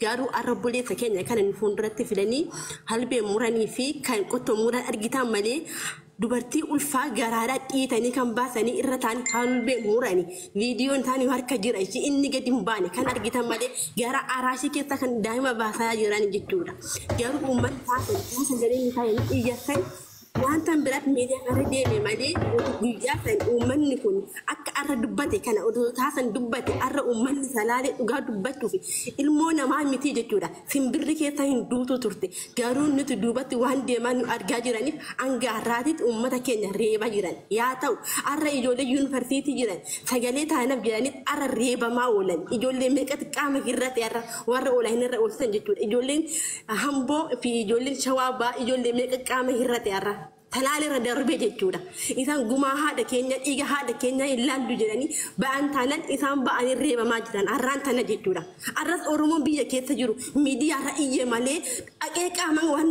Garu Arabule Kenya kan fundratti filanii halbe muranii fi kan qotto muran argitan malee dubartii ulfaa garaara dhiitanii kan baasanii irra taan halbe muranii viidiyoon taani harka jira inni gadi hin baane kan argitan malee gara araashii keessa kan daa'ima baasaa jiran jechuudha. Garu uummanni taasisan jireenyi taa'anii iyyasan wanta birat media kana deeme malee guyyaa san uummanni kun akka arra dubbate kana odoo taasan dubbate arra uummanni salaalee dhugaa dubbachuuf ilmoo namaa miti jechuudha. Simbirri keessa hin duutu turte garuu nuti duubatti waan deemaa nu argaa jiraniif angaarraatitti uummata keenya reeba jiran yaa ta'u arra ijoollee yuunivarsiitii jiran sagalee taanaaf jiraniif arra reebamaa oolan ijoollee meeqatti qaama hirrate arra warra oolan irra oolsan jechuudha. Ijoolleen hamboo fi ijoolleen shawaabaa ijoollee meeqa qaama hirrate arra talaalee irra darbee jechuudha. Isaan gumaa haadha keenya dhiiga haadha keenya ilaallu jedhanii ba'an taanan isaan ba'anii reebamaa jiran arraan tana jechuudha. Arras Oromoon biyya keessa jiru miidiyaarra iyyee malee dhaqee qaamaan waan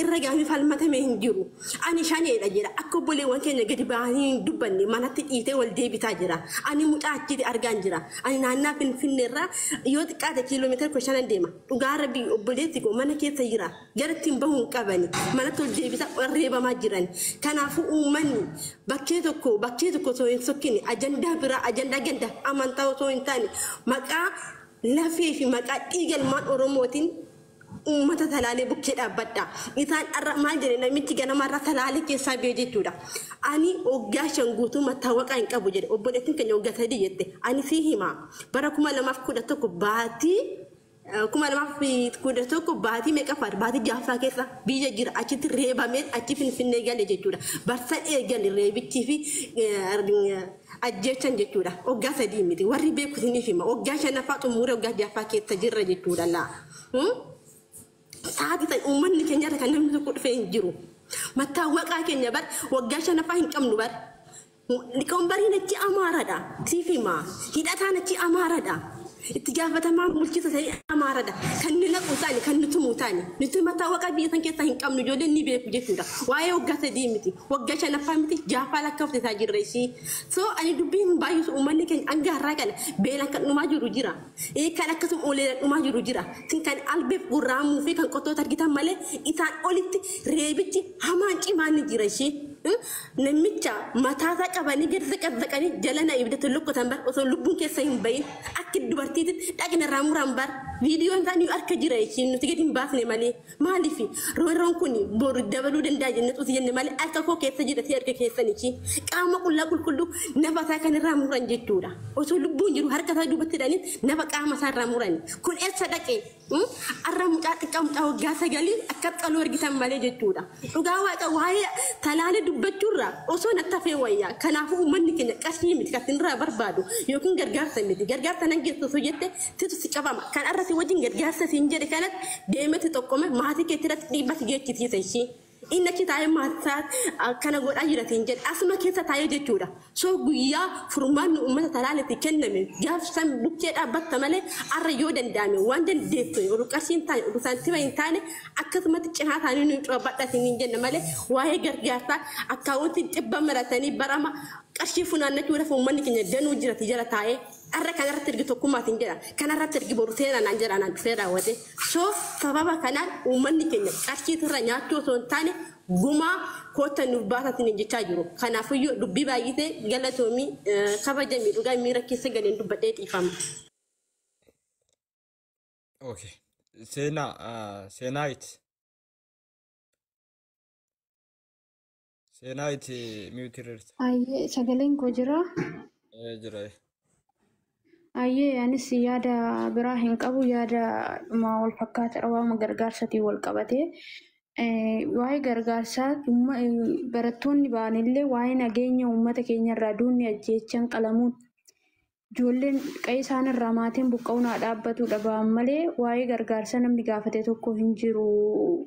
irra gaafii falmatame hin jiru. Ani shaneedha jedha akka obboleewwan keenya gadi ba'anii hin dubbanne manatti dhiitee wal deebisaa jira. Ani mucaa achitti argaan jira. Ani naannaa Finfinneerraa yoo xiqqaate kiiloomeetira 5 deema. Dhugaarra biyya obboleetti koo mana keessa jira. Garatti hin bahuun qabani. Manatti wal deebisaa reebamaa jira. Kanaafuu uummanni bakkee tokko osoo hin sokkine ajandaa biraa ajandaa ganda amantaa osoo hin taane maqaa lafee fi maqaa dhiigalmaan Oromootiin uummata talaalee bukkee dhaabbadha. Isaan arra maal jedhe namichi ganamarra talaalee keessaa bee jechuudha. Ani waggaa 5 guutuu mattaawaqaa hin qabu jedhe obboleettiin keenya waggaa 3 jette. Ani si hima bara 2011 baatii kuma lama fi kuda tokko baatii meeqa faar baatii jaafaa keessa biyya jira achitti reebamee achi Finfinnee galee jechuudha. Barsa eegalee reebichii fi ajjechaan jechuudha. Waggaa 3 miti warri beekutiniif hima waggaa 5 xumuree waggaa jaafaa keessa jirra jechuudha laa. Sa'aatii ta'e uummanni keenya kan namni tokko dhufee hin jiru. Mattaawaqaa keenya bar waggaa 5 hin qabnu bar. Liqoon bariin achi amaaradha. Siif hima hidhataan achi amaaradha. Itti gaafatamaa bulchiinsa ta'e amaaradha. Kan ni naqu taani kan ni tumu taani. Nuti mattaawaqaa biyya san keessa hin qabnu ijoolleen ni beeku jechuudha. Waa'ee waggaa 3 miti waggaa 5 miti jaafaa lakkaa'uuf isaa jirra ishii. So ani dubbiin baay'ee uummanni keenya angaarraa kana beelan kan dhumaa jiru jira. Kan akkasuma ooleedhaan dhumaa jiru jira. Kan albeef gurraamuu fi kan qottoota argitan malee isaan olitti reebichi hamaan cimaan ni jira ishii. Namicha mataasaa qabanii gadi zaqanii jalana ibidatti lukkutan bar osoo lubbuun keessa hin bahin akka dubartiitti dhaqna raamuraan bar viidiyoon isaanii harka jira isheen nuti gadi hin baasne malee maaliif roorroon kun boru dabaluu danda'a jennee uti jenne malee harka koo keessa jira si harka keessan ichi qaama qullaa qulqulluu nafasaa kan irraa muran jechuudha. Osoo lubbuun jiru harka isaa duubatti hidhanii nafa qaama isaa irraa muran kun eessa dhaqee arra mucaa xiqqaa mucaa waggaa 9 akka qaluu argitan malee jechuudha. Dhugaa waaqa waa'ee talaalee dubbachurra osoo nattafee wayyaa kanaafuu uummanni keenya qarshii miti kan irraa barbaadu yookiin gargaarsa miti gargaarsa nan geessu osoo jette situ si qabama kan arra si wajjin gargaarsa siin jedhe kanatti deemeti tokkome maatii keetti irratti dhiibbati geechisiisa ishii. Inni achi taa'ee maasaa kana godhaa jiratiin jedhe asuma keessa taa'ee jechuudha. So guyyaa furmaanni uummata talaaleetti kenname gaafsan bukkee dhaabbatta malee arra yoo danda'ame waan dandeessu oduu qarshiin taane oduu saantima hin taane akkasumatti cinaa taanii nu badhatiin hin jenne malee waa'ee gargaarsaa akkaawwantiin dhibba maratanii barama qarshii funaannachuudhaaf uummanni keenya danuu jirati jala taa'ee arra kanarratti ergi tokkummaatiin jedha kanarratti ergi boru seenaan jedha naan dhufee raawwate. So sababa kanaan uummanni keenya qarshii irra nyaachuu osoo hin taane gumaa koota nuuf baasatiin jechaa jiru. Kanaafiyyuu dubbii baay'isee galatoomii kabajamii dhugaa miira keessa galeen dubbadhee dhiifama. Okay. Seenaayit miutirreerta. Ayyee sagaleen koo jira. Jira. Ayyee anis yaada biraa hin qabu yaada dhuma wal fakkaataadha waama gargaarsatiin wal qabatee. Waa'ee gargaarsaa barattoonni ba'anillee waa'ee nageenya uummata keenya irraa duunni ajjeechaan qalamuun ijoolleen qe'ee isaan irraa maatiin buqqa'uun haa dhaabbatudha ba'an malee waa'ee gargaarsa namni gaafate tokko hin jiru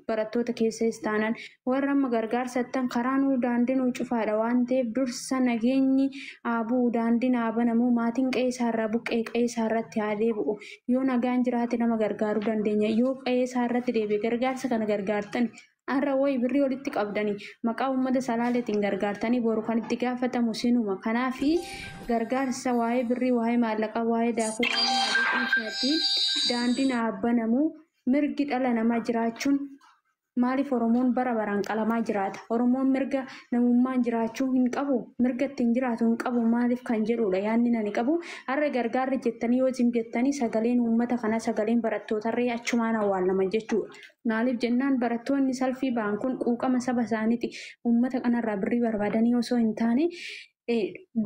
barattoota keessas taanaan warra amma gargaarsattan karaa nuu daandii nuu cufaadha waan ta'eef dursa nageenyi aabuu daandiin haa banamu maatiin qe'ee isaarraa buqqee qe'ee isaarratti haa deebi'u yoo nagaan jiraate nama gargaaruu dandeenya yoo qe'ee isaarratti deebi'e gargaarsa kana gargaartan arra wayi birrii walitti qabdanii maqaa uummata salaaleetiin gargaartanii boru kan itti gaafatamu sinuma kanaafi gargaarsa waa'ee birrii waa'ee maallaqaa waa'ee daakuu isaatii daandiin banamu mirgi dhala namaa jiraachuun maaliif Oromoon bara baraan qalamaa jiraata? Oromoon mirga namummaan jiraachuu hin qabu, mirga ittiin jiraatu hin qabu maaliif kan jedhudha yaadni nani qabu. Har'a gargaarri jettanii yoo isin jettanii sagaleen uummata kana sagaleen barattootarree achumaan awwaalama jechuudha. Maaliif jennaan barattoonni salfii ba'an kun quuqama saba isaaniiti. Uummata kanarraa birrii barbaadanii osoo hin taane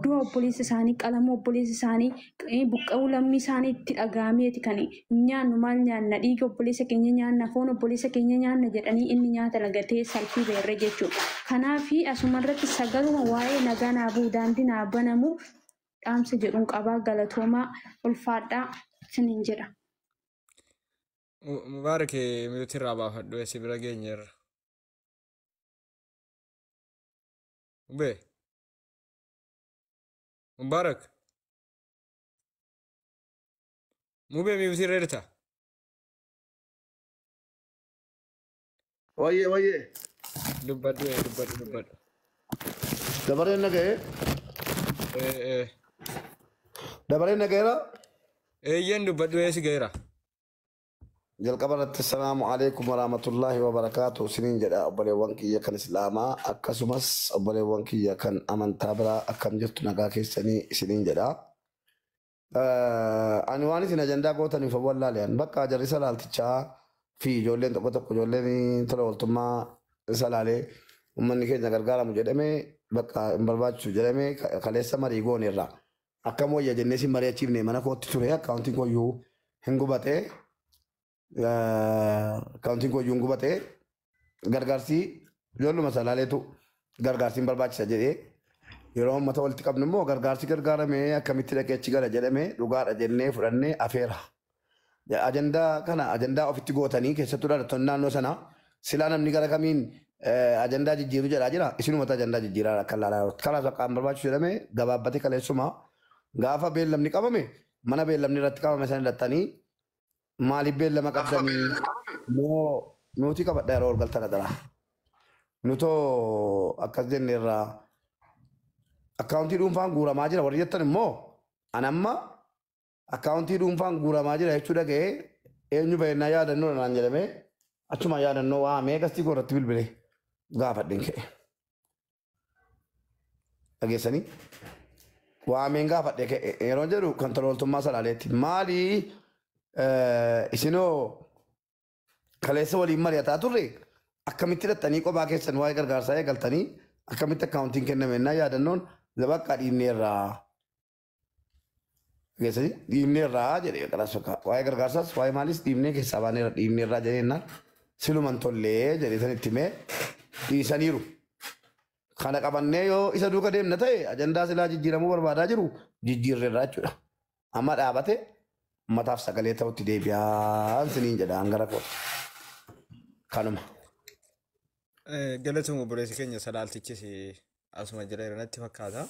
du'a obboleessa isaanii qalama obboleessa isaanii buqqa'uu lammii isaanii itti dhaga'ameeti kan nyaannu maal nyaanna dhiiga obboleessa keenya nyaanna foon obboleessa keenya nyaanna jedhanii inni nyaata lagatee salfii beerre jechuudha. Kanaafi asumarratti sagaluma waa'ee nagaa naabuu daandii naa banamu dhaamsa jedhuun qabaa galatoomaa ulfaadhaa siniin jedha. Mubaarak miutirraa baafadhu si bira geenyeerra. Ubee. Mubarak. Mube miuti rerta. Oye. Dubbadhu. Dabareen nagahee? Eh. Dabareen nagaheera? Eeyyen dubbadhu eesi gaheera. Jalqaba irratti assalaamu alaikum warahmatullaahi wabarakaatu isiniin jedha obboleewwan kiyya kan islaamaa akkasumas obboleewwan kiyya kan amantaa biraa akkam jirtu nagaa keessanii isiniin jedha. Ani waan isin ajandaa gootaniif wallaalean bakka jarri salaaltichaa fi ijoolleen tokko ijoolleen tola ooltummaa salaalee uummanni keenya gargaaramu jedhamee bakka hin barbaachisu jedhamee kaleessa marii gooneerra. Akkam wayya jennee sin mari'achiifne mana kootti ture akkaawuntiin koyyuu hin gubatee. Kauntiin koo yuun gubatee gargaarsi ijoolluma salaaleetu gargaarsiin barbaachisa jedhee yeroo uummata walitti qabnu immoo gargaarsi gargaaramee akkamitti dhaqee achi gala jedhamee dhugaadha jennee fudhannee afeera. Ajandaa kana ajandaa ofitti gootanii keessattuu dhalattoonni naannoo sana silaa namni gara kamiin ajandaa jijjiiru jedhaa jira isinumata ajandaa jijjiiraa akka laalaa kanaaf akkaan barbaachisu jedhamee gabaabbatee kaleessuma gaafa beellamni qabame mana beellamni irratti qabame sana hidhattanii maaliif beellama qabdanii nuti qabadha yeroo galtana dara. Nutoo akkas jenneerraa akkaawuntii dhuunfaan guuramaa jira warri jettan immoo anamma akkaawuntii dhuunfaan guuramaa jira jechuu dhaga'ee eenyu baay'inaa yaadannoo naan jedhamee achuma yaadannoo waamee gastii koo irratti bilbilee gaafadheen ka'e. Dhageessanii waameen gaafadhee ka'e yeroo jedhu kan tola ooltummaa salaaleetti maalii isinoo kaleessa waliin mari'ataa turre akkamitti hidhattanii kophaa keessan waa'ee gargaarsaa eegaltanii akkamitti akkaawuntiin kennamennaa yaadannoon bakka dhiibneerraa geessanii dhiibneerraa jedhee qaraas fakkaa waa'ee gargaarsaas waa'ee maalis dhiibnee keessaa baaneerra dhiibneerraa jedheennaan siluman tollee jedheesan itti mee dhiisaniiru. Kana qabannee yoo isa duuka deemna ta'e ajandaa silaa jijjiiramuu barbaadaa jiru jijjiirreerraa jechuudha. Amma dhaabate mataaf sagalee ta'utti deebi'aan siniin jedhaan gara koo kanuma. Galatoomuu obboleessi keenya salaaltichis asuma jira irratti fakkaata.